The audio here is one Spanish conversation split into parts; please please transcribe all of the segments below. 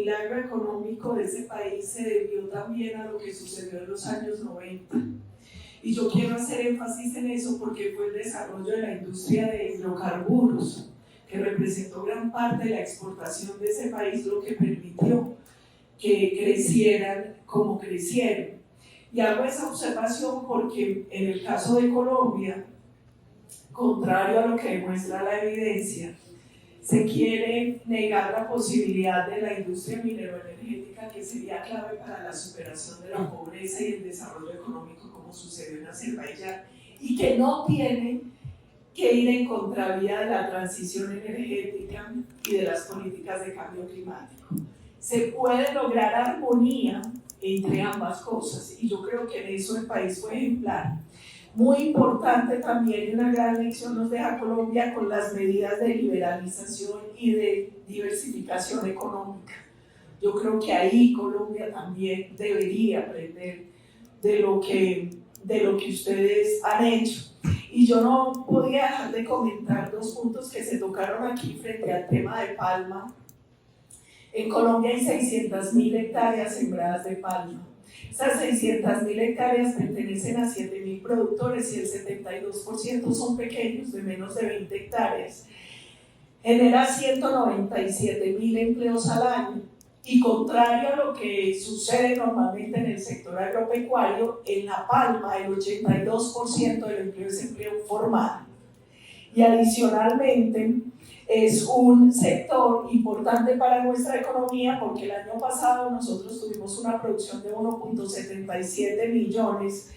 milagro económico de ese país se debió también a lo que sucedió en los años 90. Y yo quiero hacer énfasis en eso porque fue el desarrollo de la industria de hidrocarburos, que representó gran parte de la exportación de ese país, lo que permitió que crecieran como crecieron. Y hago esa observación porque en el caso de Colombia, contrario a lo que demuestra la evidencia, se quiere negar la posibilidad de la industria mineroenergética, que sería clave para la superación de la pobreza y el desarrollo económico, como sucedió en Azerbaiyán, y que no tiene que ir en contravía de la transición energética y de las políticas de cambio climático. Se puede lograr armonía entre ambas cosas, y yo creo que en eso el país fue ejemplar. Muy importante también, y una gran lección nos deja Colombia con las medidas de liberalización y de diversificación económica. Yo creo que ahí Colombia también debería aprender de lo que ustedes han hecho. Y yo no podía dejar de comentar dos puntos que se tocaron aquí frente al tema de palma. En Colombia hay 600.000 hectáreas sembradas de palma. Esas 600.000 hectáreas pertenecen a 7.000 productores y el 72% son pequeños, de menos de 20 hectáreas. Genera 197.000 empleos al año. Y contrario a lo que sucede normalmente en el sector agropecuario, en la palma el 82% del empleo es empleo formal. Y adicionalmente es un sector importante para nuestra economía porque el año pasado nosotros tuvimos una producción de 1.77 millones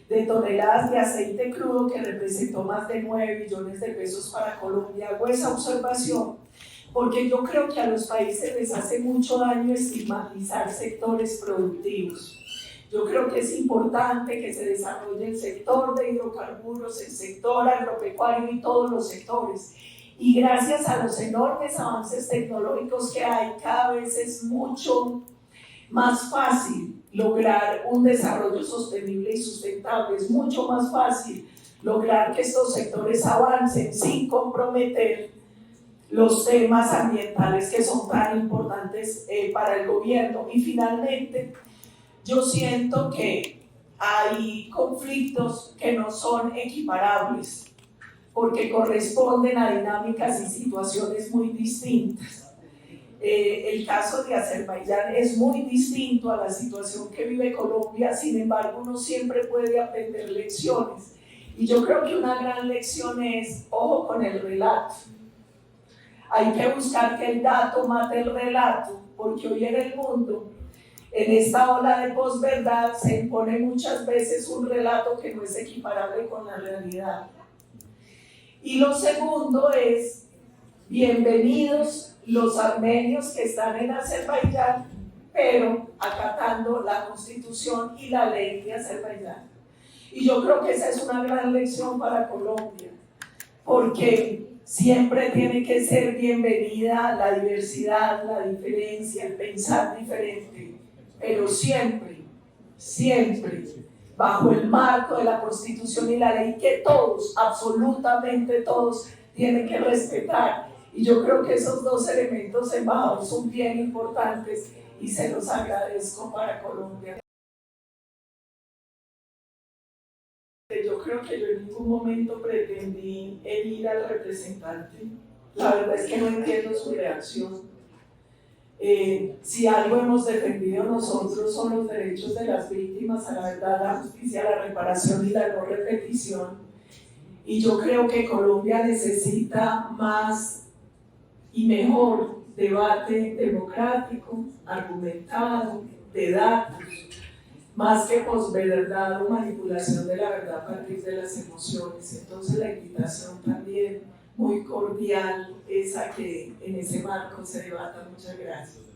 de toneladas de aceite crudo, que representó más de 9 billones de pesos para Colombia. Hago esa observación porque yo creo que a los países les hace mucho daño estigmatizar sectores productivos. Yo creo que es importante que se desarrolle el sector de hidrocarburos, el sector agropecuario y todos los sectores. Y gracias a los enormes avances tecnológicos que hay, cada vez es mucho más fácil lograr un desarrollo sostenible y sustentable. Es mucho más fácil lograr que estos sectores avancen sin comprometer los temas ambientales que son tan importantes para el gobierno. Y finalmente, yo siento que hay conflictos que no son equiparables porque corresponden a dinámicas y situaciones muy distintas. El caso de Azerbaiyán es muy distinto a la situación que vive Colombia, sin embargo uno siempre puede aprender lecciones. Y yo creo que una gran lección es, ojo con el relato. Hay que buscar que el dato mate el relato, porque hoy en el mundo, en esta ola de posverdad, se impone muchas veces un relato que no es equiparable con la realidad. Y lo segundo es, bienvenidos los armenios que están en Azerbaiyán, pero acatando la constitución y la ley de Azerbaiyán. Y yo creo que esa es una gran lección para Colombia, porque siempre tiene que ser bienvenida la diversidad, la diferencia, el pensar diferente, pero siempre, siempre bajo el marco de la Constitución y la ley que todos, absolutamente todos, tienen que respetar. Y yo creo que esos dos elementos, embajador, son bien importantes y se los agradezco para Colombia. Yo creo que yo en ningún momento pretendí herir al representante. La verdad es que no entiendo su reacción. Si algo hemos defendido nosotros son los derechos de las víctimas a la verdad, la justicia, la reparación y la no repetición. Y yo creo que Colombia necesita más y mejor debate democrático, argumentado, de datos, más que posverdad o manipulación de la verdad a partir de las emociones. Entonces la invitación también muy cordial es a que en ese marco se debata. Muchas gracias.